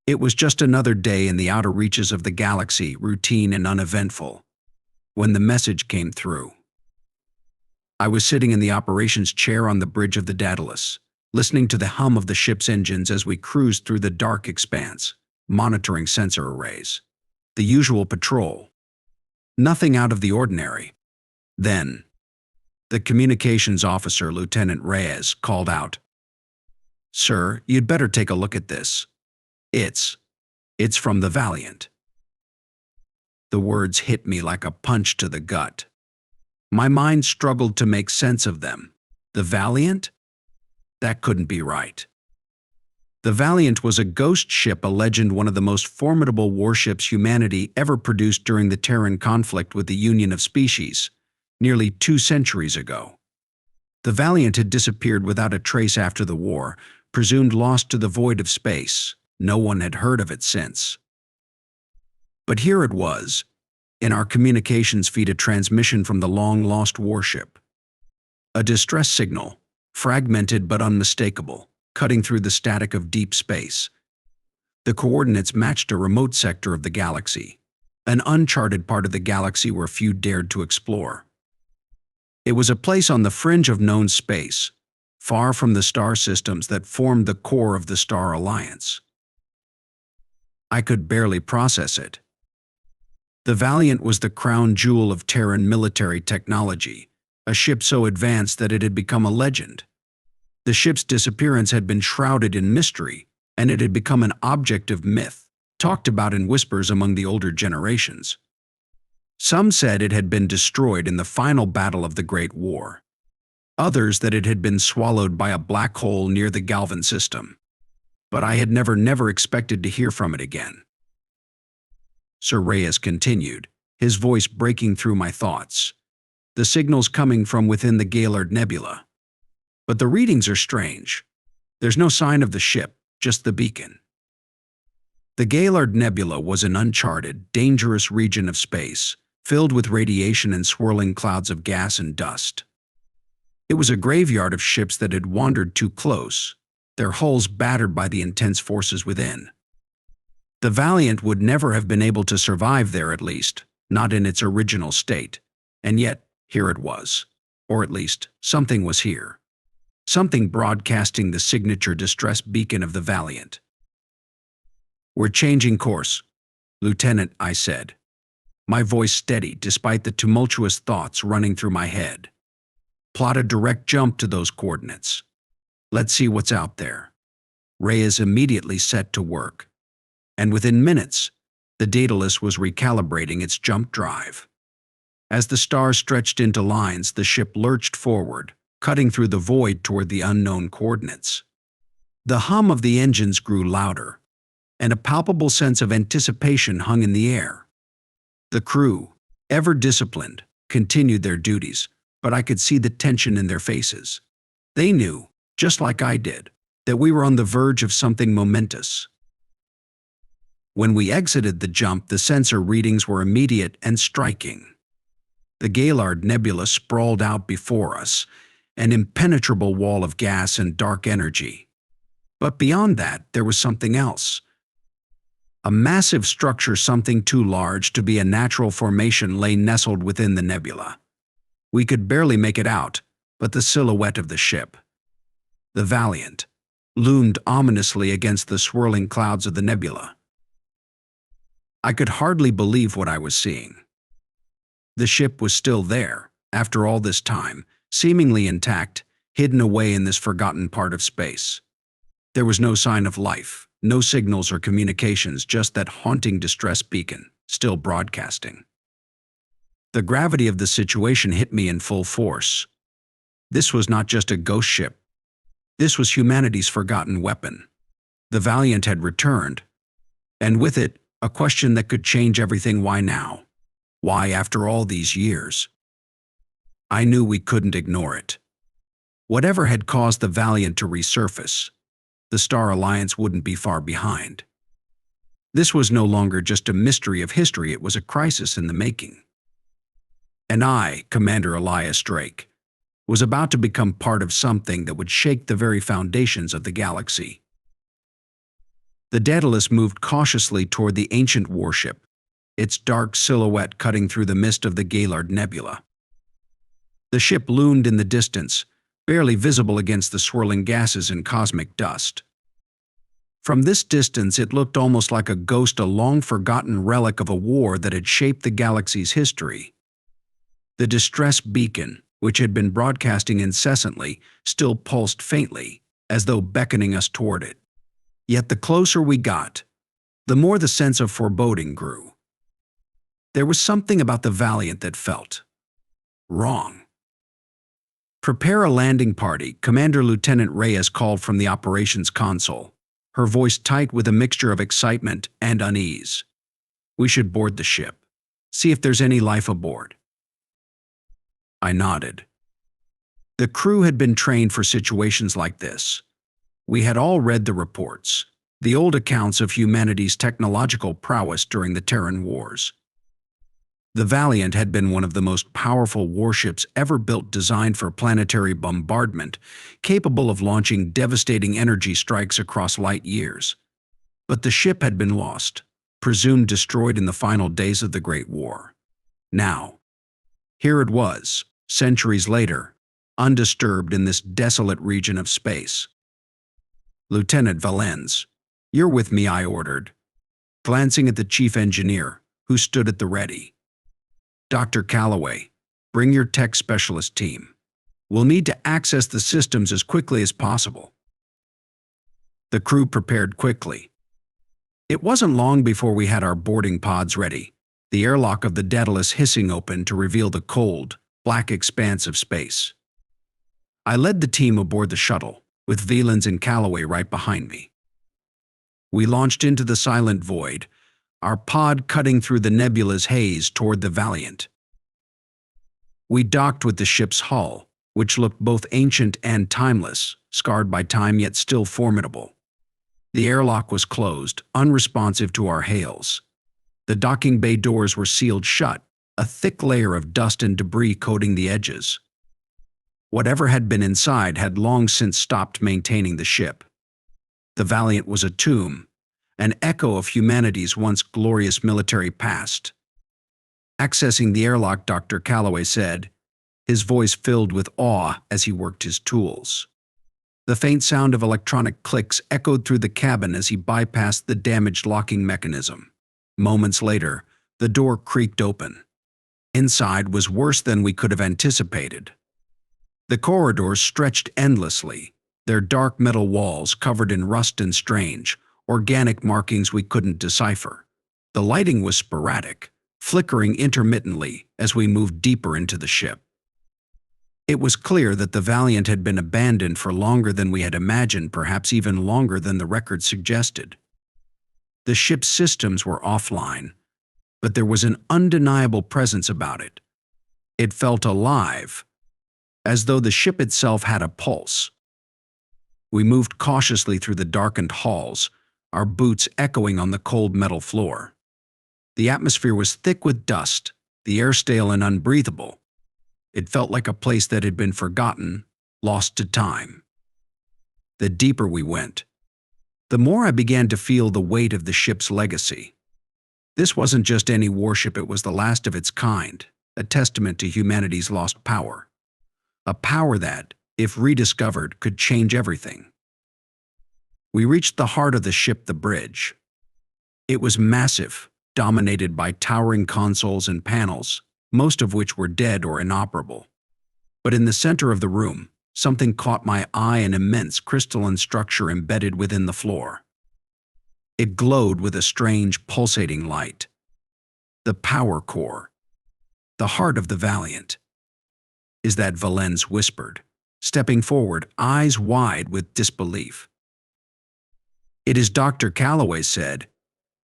It was just another day in the outer reaches of the galaxy, routine and uneventful, when the message came through. I was sitting in the operations chair on the bridge of the Daedalus, listening to the hum of the ship's engines as we cruised through the dark expanse, monitoring sensor arrays. The usual patrol. Nothing out of the ordinary. Then, the communications officer, Lieutenant Reyes, called out, "Sir, you'd better take a look at this. It's from the Valiant." The words hit me like a punch to the gut. My mind struggled to make sense of them. The Valiant? That couldn't be right. The Valiant was a ghost ship, a legend, one of the most formidable warships humanity ever produced during the Terran conflict with the Union of Species, nearly 2 centuries ago. The Valiant had disappeared without a trace after the war, presumed lost to the void of space. No one had heard of it since. But here it was, in our communications feed, a transmission from the long-lost warship. A distress signal, fragmented but unmistakable, cutting through the static of deep space. The coordinates matched a remote sector of the galaxy, an uncharted part of the galaxy where few dared to explore. It was a place on the fringe of known space, far from the star systems that formed the core of the Star Alliance. I could barely process it. The Valiant was the crown jewel of Terran military technology, a ship so advanced that it had become a legend. The ship's disappearance had been shrouded in mystery, and it had become an object of myth, talked about in whispers among the older generations. Some said it had been destroyed in the final battle of the Great War. Others that it had been swallowed by a black hole near the Galvan system. But I had never expected to hear from it again. Sir Reyes continued, his voice breaking through my thoughts. The signal's coming from within the Gaillard Nebula. But the readings are strange. There's no sign of the ship, just the beacon. The Gaillard Nebula was an uncharted, dangerous region of space, filled with radiation and swirling clouds of gas and dust. It was a graveyard of ships that had wandered too close, their hulls battered by the intense forces within. The Valiant would never have been able to survive there, at least, not in its original state. And yet, here it was. Or at least, something was here. Something broadcasting the signature distress beacon of the Valiant. "We're changing course, Lieutenant," I said, my voice steady despite the tumultuous thoughts running through my head. "Plot a direct jump to those coordinates. Let's see what's out there." Reyes immediately set to work, and within minutes, the Daedalus was recalibrating its jump drive. As the stars stretched into lines, the ship lurched forward, cutting through the void toward the unknown coordinates. The hum of the engines grew louder, and a palpable sense of anticipation hung in the air. The crew, ever disciplined, continued their duties, but I could see the tension in their faces. They knew, just like I did, that we were on the verge of something momentous. When we exited the jump, the sensor readings were immediate and striking. The Gaillard Nebula sprawled out before us, an impenetrable wall of gas and dark energy. But beyond that, there was something else. A massive structure, something too large to be a natural formation, lay nestled within the nebula. We could barely make it out, but the silhouette of the ship, the Valiant, loomed ominously against the swirling clouds of the nebula. I could hardly believe what I was seeing. The ship was still there, after all this time, seemingly intact, hidden away in this forgotten part of space. There was no sign of life, no signals or communications, just that haunting distress beacon, still broadcasting. The gravity of the situation hit me in full force. This was not just a ghost ship. This was humanity's forgotten weapon. The Valiant had returned, and with it, a question that could change everything. Why now? Why after all these years? I knew we couldn't ignore it. Whatever had caused the Valiant to resurface, the Star Alliance wouldn't be far behind. This was no longer just a mystery of history, it was a crisis in the making. And I, Commander Elias Drake, was about to become part of something that would shake the very foundations of the galaxy. The Daedalus moved cautiously toward the ancient warship, its dark silhouette cutting through the mist of the Gaillard Nebula. The ship loomed in the distance, barely visible against the swirling gases and cosmic dust. From this distance, it looked almost like a ghost, a long-forgotten relic of a war that had shaped the galaxy's history. The distress beacon, which had been broadcasting incessantly, still pulsed faintly, as though beckoning us toward it. Yet the closer we got, the more the sense of foreboding grew. There was something about the Valiant that felt wrong. "Prepare a landing party," Commander Lieutenant Reyes called from the operations console, her voice tight with a mixture of excitement and unease. "We should board the ship. See if there's any life aboard." I nodded. The crew had been trained for situations like this. We had all read the reports, the old accounts of humanity's technological prowess during the Terran Wars. The Valiant had been one of the most powerful warships ever built, designed for planetary bombardment, capable of launching devastating energy strikes across light years. But the ship had been lost, presumed destroyed in the final days of the Great War. Now, here it was, centuries later, undisturbed in this desolate region of space. "Lieutenant Valens, you're with me," I ordered, glancing at the chief engineer, who stood at the ready. "Dr. Calloway, bring your tech specialist team. We'll need to access the systems as quickly as possible." The crew prepared quickly. It wasn't long before we had our boarding pods ready, the airlock of the Daedalus hissing open to reveal the cold, black expanse of space. I led the team aboard the shuttle, with Valens and Calloway right behind me. We launched into the silent void, our pod cutting through the nebula's haze toward the Valiant. We docked with the ship's hull, which looked both ancient and timeless, scarred by time yet still formidable. The airlock was closed, unresponsive to our hails. The docking bay doors were sealed shut, a thick layer of dust and debris coating the edges. Whatever had been inside had long since stopped maintaining the ship. The Valiant was a tomb, an echo of humanity's once glorious military past. Accessing the airlock, Dr. Calloway said, his voice filled with awe as he worked his tools. The faint sound of electronic clicks echoed through the cabin as he bypassed the damaged locking mechanism. Moments later, the door creaked open. Inside was worse than we could have anticipated. The corridors stretched endlessly, their dark metal walls covered in rust and strange, organic markings we couldn't decipher. The lighting was sporadic, flickering intermittently as we moved deeper into the ship. It was clear that the Valiant had been abandoned for longer than we had imagined, perhaps even longer than the record suggested. The ship's systems were offline, but there was an undeniable presence about it. It felt alive, as though the ship itself had a pulse. We moved cautiously through the darkened halls, our boots echoing on the cold metal floor. The atmosphere was thick with dust, the air stale and unbreathable. It felt like a place that had been forgotten, lost to time. The deeper we went, the more I began to feel the weight of the ship's legacy. This wasn't just any warship, it was the last of its kind, a testament to humanity's lost power. A power that, if rediscovered, could change everything. We reached the heart of the ship, the bridge. It was massive, dominated by towering consoles and panels, most of which were dead or inoperable. But in the center of the room, something caught my eye, an immense crystalline structure embedded within the floor. It glowed with a strange, pulsating light. The power core. The heart of the Valiant. "Is that?" Valens whispered, stepping forward, eyes wide with disbelief. "It is," Dr. Calloway said,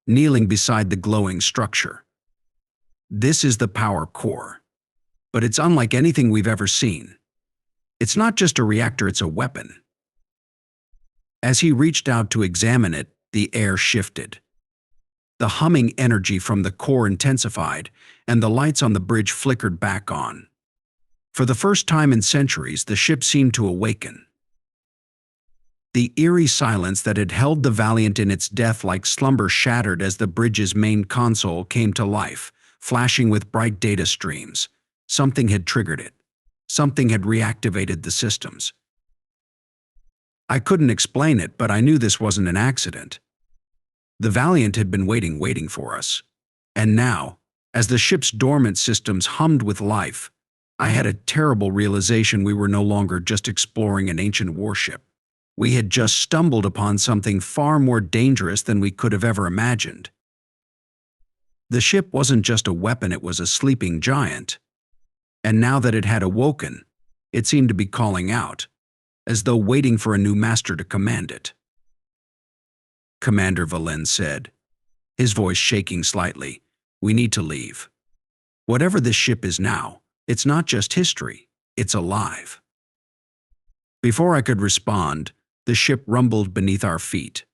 kneeling beside the glowing structure. "This is the power core, but it's unlike anything we've ever seen. It's not just a reactor, it's a weapon." As he reached out to examine it, the air shifted. The humming energy from the core intensified, and the lights on the bridge flickered back on. For the first time in centuries, the ship seemed to awaken. The eerie silence that had held the Valiant in its death-like slumber shattered as the bridge's main console came to life, flashing with bright data streams. Something had triggered it. Something had reactivated the systems. I couldn't explain it, but I knew this wasn't an accident. The Valiant had been waiting for us. And now, as the ship's dormant systems hummed with life, I had a terrible realization we were no longer just exploring an ancient warship. We had just stumbled upon something far more dangerous than we could have ever imagined. The ship wasn't just a weapon, it was a sleeping giant. And now that it had awoken, it seemed to be calling out, as though waiting for a new master to command it. Commander Valiant said, his voice shaking slightly, "We need to leave. Whatever this ship is now, it's not just history, it's alive." Before I could respond, the ship rumbled beneath our feet.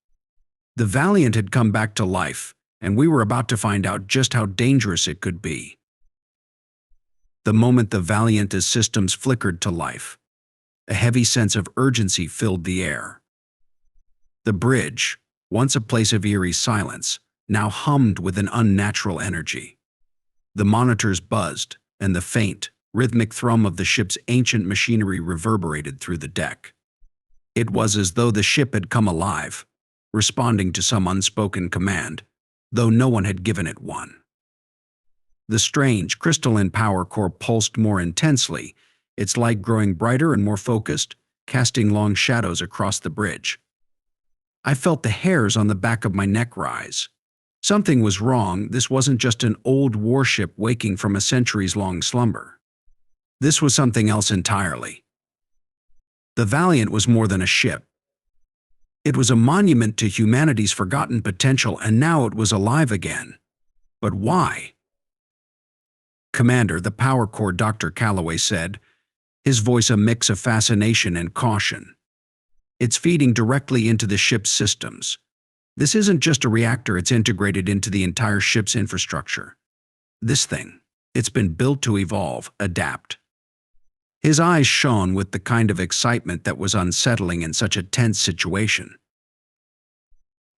The Valiant had come back to life, and we were about to find out just how dangerous it could be. The moment the Valiant's systems flickered to life, a heavy sense of urgency filled the air. The bridge, once a place of eerie silence, now hummed with an unnatural energy. The monitors buzzed, and the faint, rhythmic thrum of the ship's ancient machinery reverberated through the deck. It was as though the ship had come alive, responding to some unspoken command, though no one had given it one. The strange, crystalline power core pulsed more intensely, its light growing brighter and more focused, casting long shadows across the bridge. I felt the hairs on the back of my neck rise. Something was wrong. This wasn't just an old warship waking from a centuries-long slumber. This was something else entirely. The Valiant was more than a ship. It was a monument to humanity's forgotten potential, and now it was alive again. But why? "Commander, the power core," Dr. Calloway said, his voice a mix of fascination and caution. "It's feeding directly into the ship's systems. This isn't just a reactor, it's integrated into the entire ship's infrastructure. This thing, it's been built to evolve, adapt." His eyes shone with the kind of excitement that was unsettling in such a tense situation.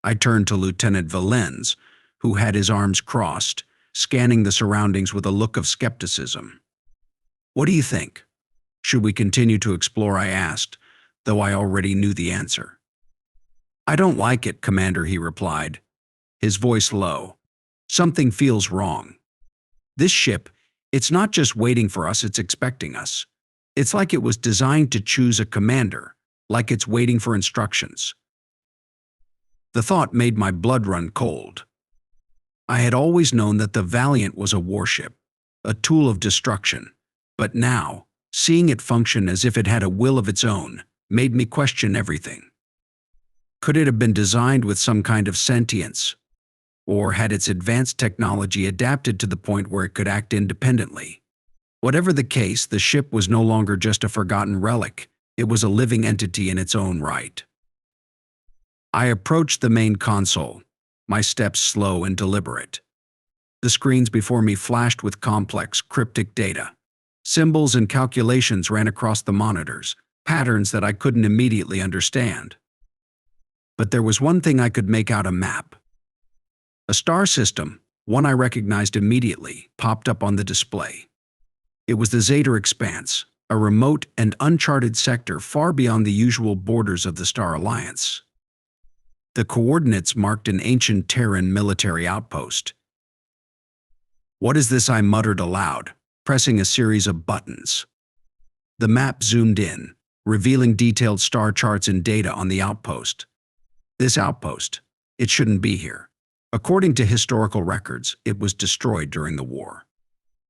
I turned to Lieutenant Valiant, who had his arms crossed, scanning the surroundings with a look of skepticism. "What do you think? Should we continue to explore?" I asked, though I already knew the answer. "I don't like it, Commander," he replied, his voice low. "Something feels wrong. This ship, it's not just waiting for us, it's expecting us. It's like it was designed to choose a commander, like it's waiting for instructions." The thought made my blood run cold. I had always known that the Valiant was a warship, a tool of destruction, but now, seeing it function as if it had a will of its own, made me question everything. Could it have been designed with some kind of sentience? Or had its advanced technology adapted to the point where it could act independently? Whatever the case, the ship was no longer just a forgotten relic, it was a living entity in its own right. I approached the main console, my steps slow and deliberate. The screens before me flashed with complex, cryptic data. Symbols and calculations ran across the monitors, patterns that I couldn't immediately understand. But there was one thing I could make out: a map. A star system, one I recognized immediately, popped up on the display. It was the Zeta Expanse, a remote and uncharted sector far beyond the usual borders of the Star Alliance. The coordinates marked an ancient Terran military outpost. "What is this?" I muttered aloud, pressing a series of buttons. The map zoomed in, revealing detailed star charts and data on the outpost. This outpost, it shouldn't be here. According to historical records, it was destroyed during the war.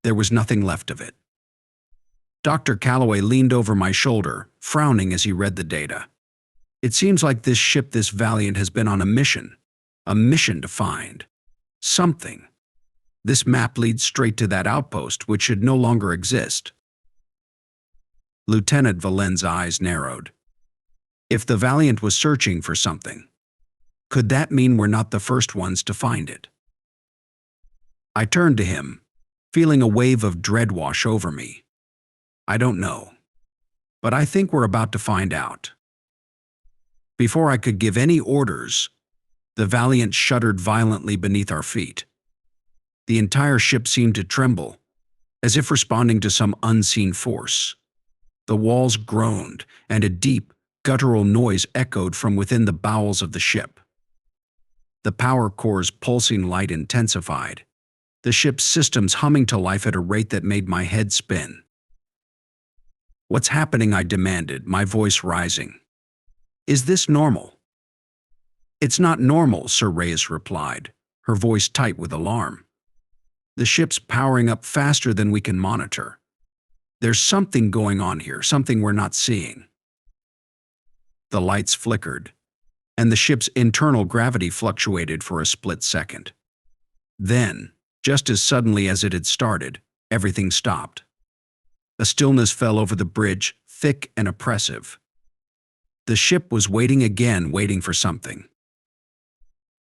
There was nothing left of it. Dr. Calloway leaned over my shoulder, frowning as he read the data. "It seems like this ship, this Valiant, has been on a mission to find something. This map leads straight to that outpost, which should no longer exist." Lieutenant Valiant's eyes narrowed. If the Valiant was searching for something, could that mean we're not the first ones to find it? I turned to him, feeling a wave of dread wash over me. "I don't know, but I think we're about to find out." Before I could give any orders, the Valiant shuddered violently beneath our feet. The entire ship seemed to tremble, as if responding to some unseen force. The walls groaned, and a deep, guttural noise echoed from within the bowels of the ship. The power core's pulsing light intensified, the ship's systems humming to life at a rate that made my head spin. "What's happening?" I demanded, my voice rising. "Is this normal?" "It's not normal," Sir Reyes replied, her voice tight with alarm. "The ship's powering up faster than we can monitor. There's something going on here, something we're not seeing." The lights flickered, and the ship's internal gravity fluctuated for a split second. Then, just as suddenly as it had started, everything stopped. A stillness fell over the bridge, thick and oppressive. The ship was waiting again, waiting for something.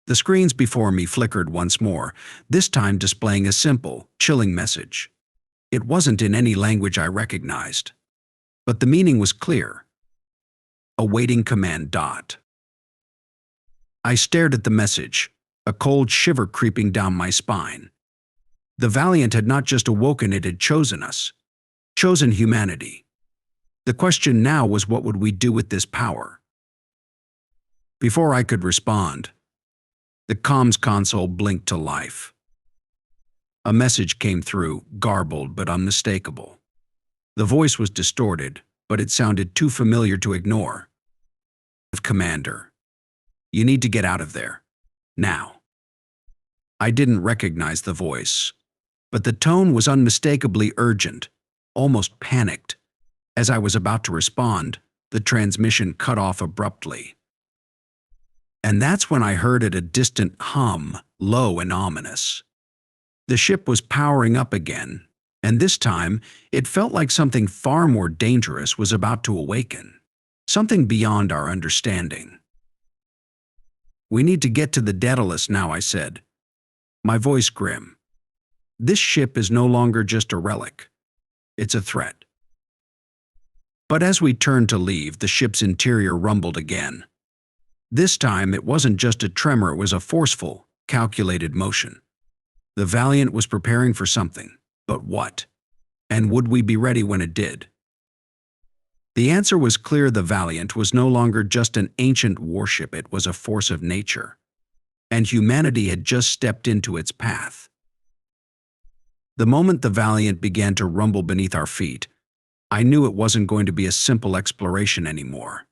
The screens before me flickered once more, this time displaying a simple, chilling message. It wasn't in any language I recognized, but the meaning was clear. "Awaiting command. ." I stared at the message, a cold shiver creeping down my spine. The Valiant had not just awoken, it had chosen us, chosen humanity. The question now was, what would we do with this power? Before I could respond, the comms console blinked to life. A message came through, garbled but unmistakable. The voice was distorted, but it sounded too familiar to ignore. "Commander, you need to get out of there. Now." I didn't recognize the voice, but the tone was unmistakably urgent, almost panicked. As I was about to respond, the transmission cut off abruptly. And that's when I heard it, a distant hum, low and ominous. The ship was powering up again, and this time it felt like something far more dangerous was about to awaken, something beyond our understanding. "We need to get to the Daedalus now," I said, my voice grim. "This ship is no longer just a relic. It's a threat." But as we turned to leave, the ship's interior rumbled again. This time it wasn't just a tremor, it was a forceful, calculated motion. The Valiant was preparing for something, but what? And would we be ready when it did? The answer was clear. The Valiant was no longer just an ancient warship, it was a force of nature. And humanity had just stepped into its path. The moment the Valiant began to rumble beneath our feet, I knew it wasn't going to be a simple exploration anymore.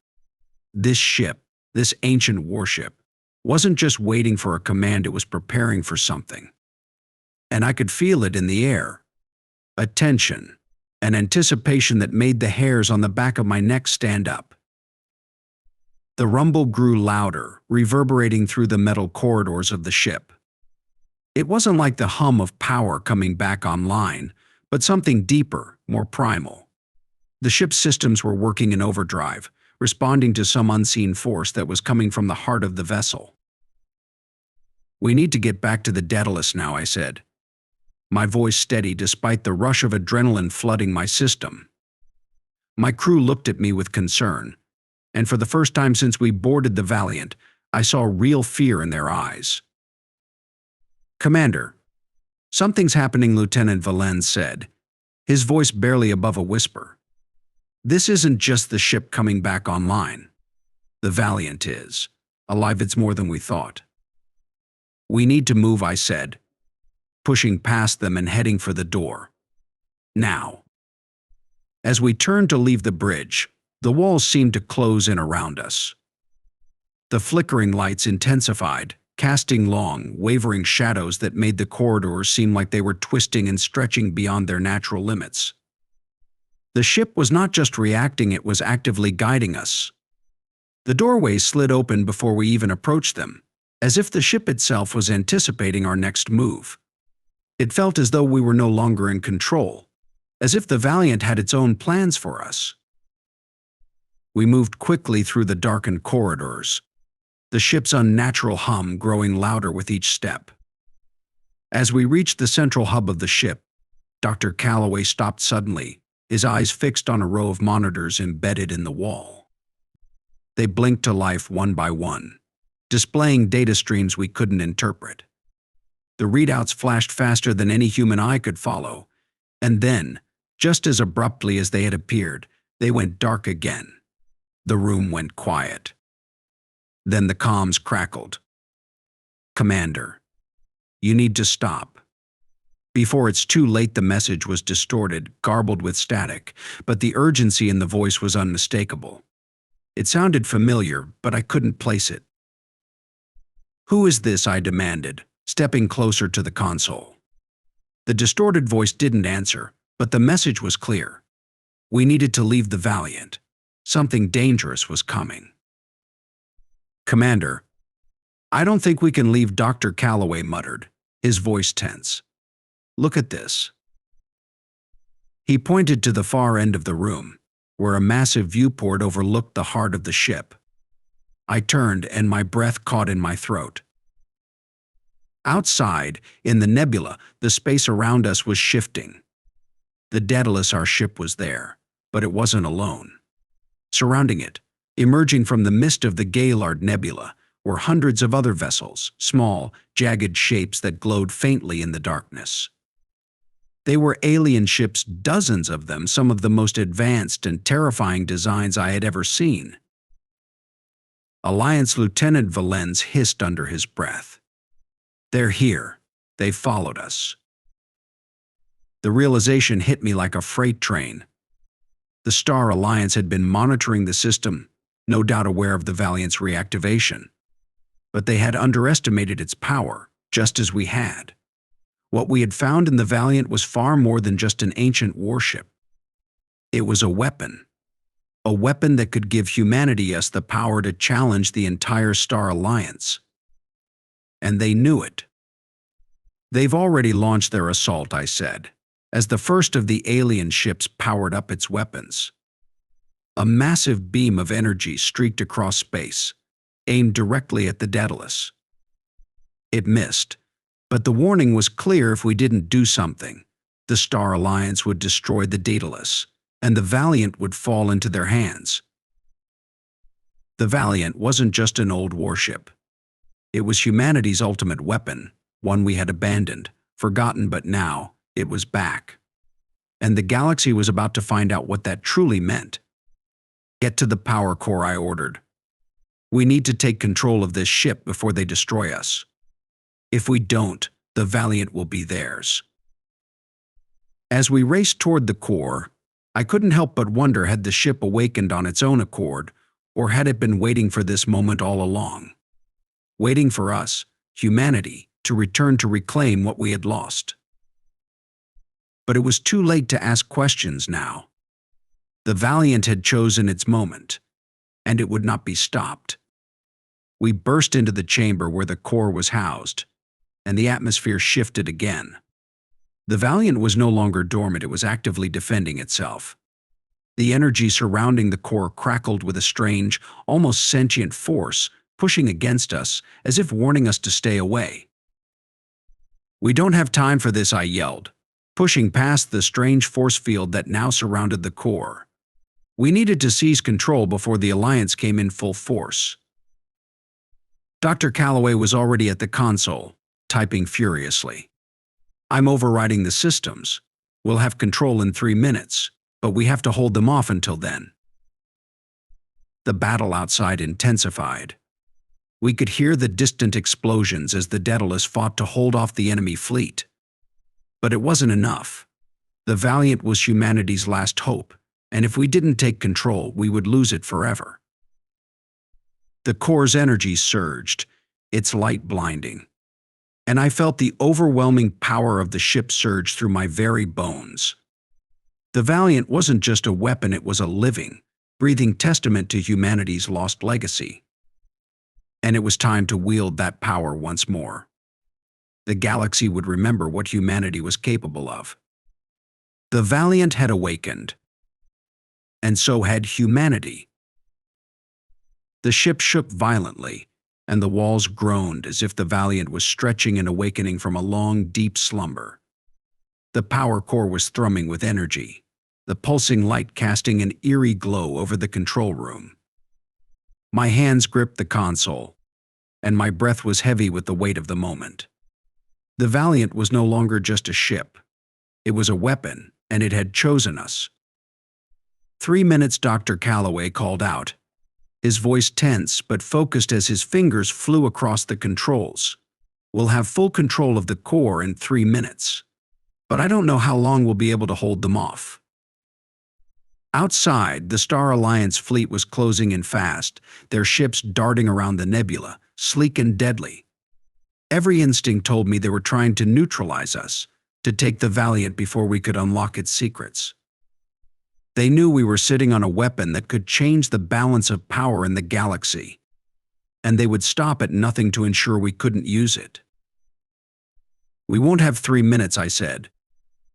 This ship, this ancient warship, wasn't just waiting for a command, it was preparing for something. And I could feel it in the air. A tension, an anticipation that made the hairs on the back of my neck stand up. The rumble grew louder, reverberating through the metal corridors of the ship. It wasn't like the hum of power coming back online, but something deeper, more primal. The ship's systems were working in overdrive, responding to some unseen force that was coming from the heart of the vessel. "We need to get back to the Daedalus now," I said, my voice steady despite the rush of adrenaline flooding my system. My crew looked at me with concern, and for the first time since we boarded the Valiant, I saw real fear in their eyes. "Commander, something's happening," Lieutenant Valens said, his voice barely above a whisper. "This isn't just the ship coming back online. The Valiant is alive. It's more than we thought." "We need to move," I said, pushing past them and heading for the door. Now. As we turned to leave the bridge, the walls seemed to close in around us. The flickering lights intensified, casting long, wavering shadows that made the corridors seem like they were twisting and stretching beyond their natural limits. The ship was not just reacting, it was actively guiding us. The doorways slid open before we even approached them, as if the ship itself was anticipating our next move. It felt as though we were no longer in control, as if the Valiant had its own plans for us. We moved quickly through the darkened corridors, the ship's unnatural hum growing louder with each step. As we reached the central hub of the ship, Dr. Calloway stopped suddenly, his eyes fixed on a row of monitors embedded in the wall. They blinked to life one by one, displaying data streams we couldn't interpret. The readouts flashed faster than any human eye could follow, and then, just as abruptly as they had appeared, they went dark again. The room went quiet. Then the comms crackled. "Commander, you need to stop." Before it's too late, the message was distorted, garbled with static, but the urgency in the voice was unmistakable. It sounded familiar, but I couldn't place it. "Who is this?" I demanded, stepping closer to the console. The distorted voice didn't answer, but the message was clear. We needed to leave the Valiant. Something dangerous was coming. "Commander, I don't think we can leave," Dr. Calloway muttered, his voice tense. "Look at this." He pointed to the far end of the room, where a massive viewport overlooked the heart of the ship. I turned, and my breath caught in my throat. Outside, in the nebula, the space around us was shifting. The Daedalus, our ship, was there, but it wasn't alone. Surrounding it, emerging from the mist of the Gaillard Nebula, were hundreds of other vessels, small, jagged shapes that glowed faintly in the darkness. They were alien ships, dozens of them, some of the most advanced and terrifying designs I had ever seen. Alliance Lieutenant Valens hissed under his breath. "They're here. They followed us." The realization hit me like a freight train. The Star Alliance had been monitoring the system, no doubt aware of the Valiant's reactivation. But they had underestimated its power, just as we had. What we had found in the Valiant was far more than just an ancient warship. It was a weapon that could give humanity us the power to challenge the entire Star Alliance. And they knew it. "They've already launched their assault," I said, as the first of the alien ships powered up its weapons. A massive beam of energy streaked across space, aimed directly at the Daedalus. It missed, but the warning was clear: if we didn't do something, the Star Alliance would destroy the Daedalus, and the Valiant would fall into their hands. The Valiant wasn't just an old warship. It was humanity's ultimate weapon, one we had abandoned, forgotten, but now it was back. And the galaxy was about to find out what that truly meant. "Get to the power core," I ordered. "We need to take control of this ship before they destroy us. If we don't, the Valiant will be theirs." As we raced toward the core, I couldn't help but wonder, had the ship awakened on its own accord, or had it been waiting for this moment all along? Waiting for us, humanity, to return to reclaim what we had lost. But it was too late to ask questions now. The Valiant had chosen its moment, and it would not be stopped. We burst into the chamber where the core was housed, and the atmosphere shifted again. The Valiant was no longer dormant, it was actively defending itself. The energy surrounding the core crackled with a strange, almost sentient force, pushing against us, as if warning us to stay away. "We don't have time for this," I yelled, pushing past the strange force field that now surrounded the core. We needed to seize control before the Alliance came in full force. Dr. Calloway was already at the console, typing furiously. "I'm overriding the systems. We'll have control in 3 minutes, but we have to hold them off until then." The battle outside intensified. We could hear the distant explosions as the Daedalus fought to hold off the enemy fleet. But it wasn't enough. The Valiant was humanity's last hope, and if we didn't take control, we would lose it forever. The core's energy surged, its light blinding, and I felt the overwhelming power of the ship surge through my very bones. The Valiant wasn't just a weapon, it was a living, breathing testament to humanity's lost legacy. And it was time to wield that power once more. The galaxy would remember what humanity was capable of. The Valiant had awakened, and so had humanity. The ship shook violently, and the walls groaned as if the Valiant was stretching and awakening from a long, deep slumber. The power core was thrumming with energy, the pulsing light casting an eerie glow over the control room. My hands gripped the console, and my breath was heavy with the weight of the moment. The Valiant was no longer just a ship. It was a weapon, and it had chosen us. 3 minutes, Dr. Calloway called out, his voice tense but focused as his fingers flew across the controls. We'll have full control of the core in 3 minutes. But I don't know how long we'll be able to hold them off. Outside, the Star Alliance fleet was closing in fast, their ships darting around the nebula, sleek and deadly. Every instinct told me they were trying to neutralize us, to take the Valiant before we could unlock its secrets. They knew we were sitting on a weapon that could change the balance of power in the galaxy, and they would stop at nothing to ensure we couldn't use it. We won't have 3 minutes, I said,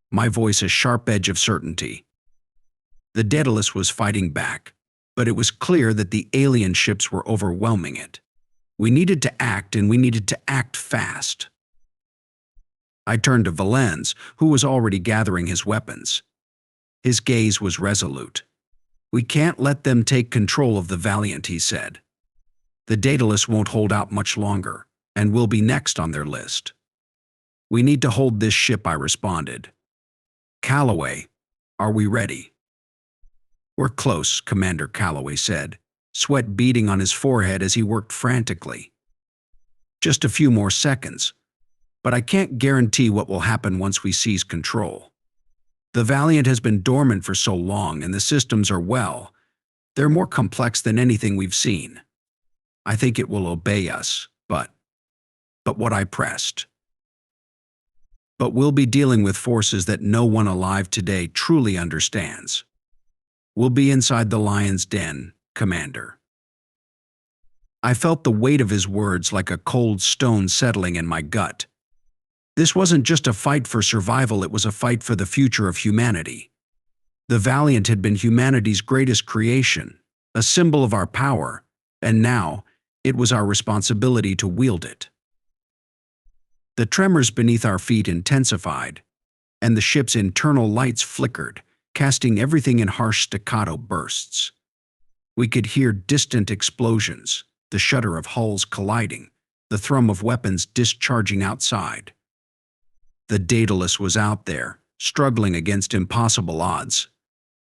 my voice a sharp edge of certainty. The Daedalus was fighting back, but it was clear that the alien ships were overwhelming it. We needed to act, and we needed to act fast. I turned to Valens, who was already gathering his weapons. His gaze was resolute. We can't let them take control of the Valiant, he said. The Daedalus won't hold out much longer, and we'll be next on their list. We need to hold this ship, I responded. Calloway, are we ready? We're close, Commander Calloway said, sweat beading on his forehead as he worked frantically. Just a few more seconds, but I can't guarantee what will happen once we seize control. The Valiant has been dormant for so long, and the systems are, well, they're more complex than anything we've seen. I think it will obey us, but what I pressed. But we'll be dealing with forces that no one alive today truly understands. We'll be inside the lion's den, Commander. I felt the weight of his words like a cold stone settling in my gut. This wasn't just a fight for survival, it was a fight for the future of humanity. The Valiant had been humanity's greatest creation, a symbol of our power, and now it was our responsibility to wield it. The tremors beneath our feet intensified, and the ship's internal lights flickered, casting everything in harsh staccato bursts. We could hear distant explosions, the shudder of hulls colliding, the thrum of weapons discharging outside. The Daedalus was out there, struggling against impossible odds.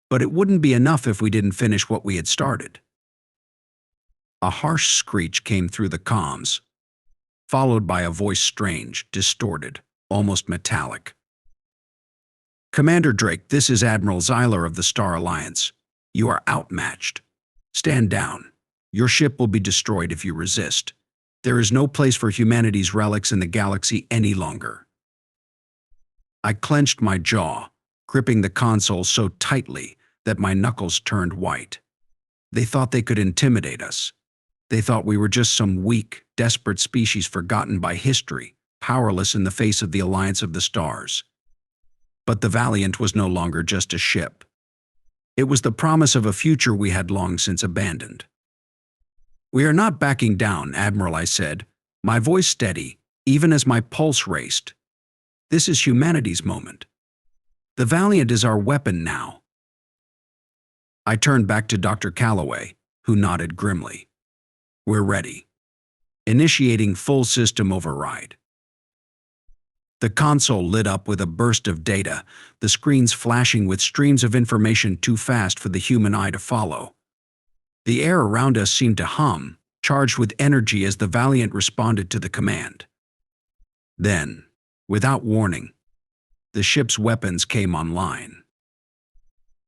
But it wouldn't be enough if we didn't finish what we had started. A harsh screech came through the comms, followed by a voice strange, distorted, almost metallic. Commander Drake, this is Admiral Zyler of the Star Alliance. You are outmatched. Stand down. Your ship will be destroyed if you resist. There is no place for humanity's relics in the galaxy any longer. I clenched my jaw, gripping the console so tightly that my knuckles turned white. They thought they could intimidate us. They thought we were just some weak, desperate species forgotten by history, powerless in the face of the Alliance of the Stars. But the Valiant was no longer just a ship. It was the promise of a future we had long since abandoned. We are not backing down, Admiral, I said, my voice steady, even as my pulse raced. This is humanity's moment. The Valiant is our weapon now. I turned back to Dr. Calloway, who nodded grimly. We're ready. Initiating full system override. The console lit up with a burst of data, the screens flashing with streams of information too fast for the human eye to follow. The air around us seemed to hum, charged with energy as the Valiant responded to the command. Then, without warning, the ship's weapons came online.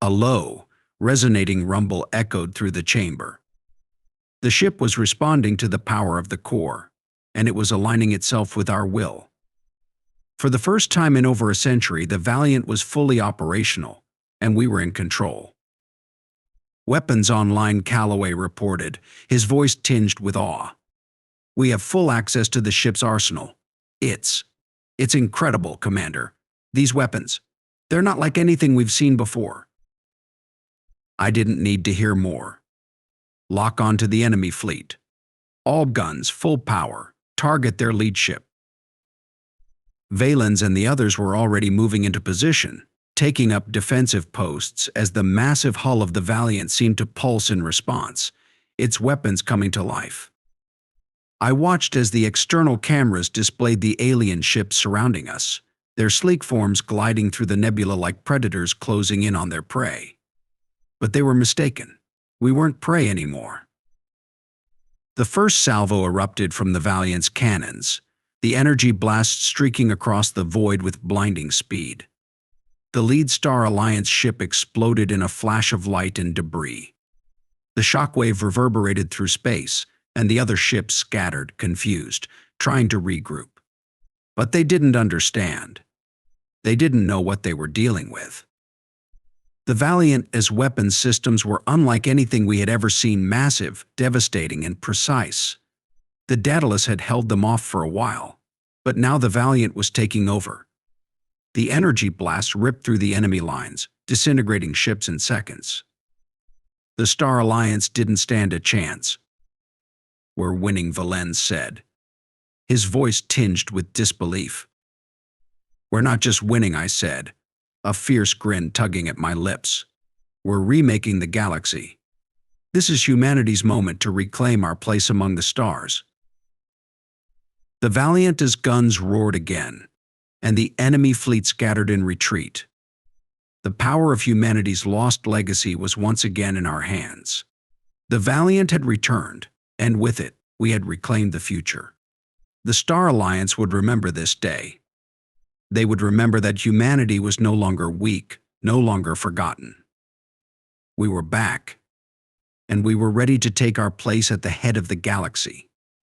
A low, resonating rumble echoed through the chamber. The ship was responding to the power of the core, and it was aligning itself with our will. For the first time in over a century, the Valiant was fully operational, and we were in control. Weapons online, Calloway reported, his voice tinged with awe. We have full access to the ship's arsenal. It's incredible, Commander. These weapons, they're not like anything we've seen before. I didn't need to hear more. Lock onto the enemy fleet. All guns, full power. Target their lead ship. Valens and the others were already moving into position, taking up defensive posts as the massive hull of the Valiant seemed to pulse in response, its weapons coming to life. I watched as the external cameras displayed the alien ships surrounding us, their sleek forms gliding through the nebula like predators closing in on their prey. But they were mistaken. We weren't prey anymore. The first salvo erupted from the Valiant's cannons, the energy blast streaking across the void with blinding speed. The lead Star Alliance ship exploded in a flash of light and debris. The shockwave reverberated through space, and the other ships scattered, confused, trying to regroup. But they didn't understand. They didn't know what they were dealing with. The Valiant's weapons systems were unlike anything we had ever seen, massive, devastating, and precise. The Daedalus had held them off for a while, but now the Valiant was taking over. The energy blast ripped through the enemy lines, disintegrating ships in seconds. The Star Alliance didn't stand a chance. "We're winning," Valen said, his voice tinged with disbelief. "We're not just winning," I said, a fierce grin tugging at my lips. "We're remaking the galaxy. This is humanity's moment to reclaim our place among the stars." The Valiant's guns roared again, and the enemy fleet scattered in retreat. The power of humanity's lost legacy was once again in our hands. The Valiant had returned, and with it, we had reclaimed the future. The Star Alliance would remember this day. They would remember that humanity was no longer weak, no longer forgotten. We were back, and we were ready to take our place at the head of the galaxy.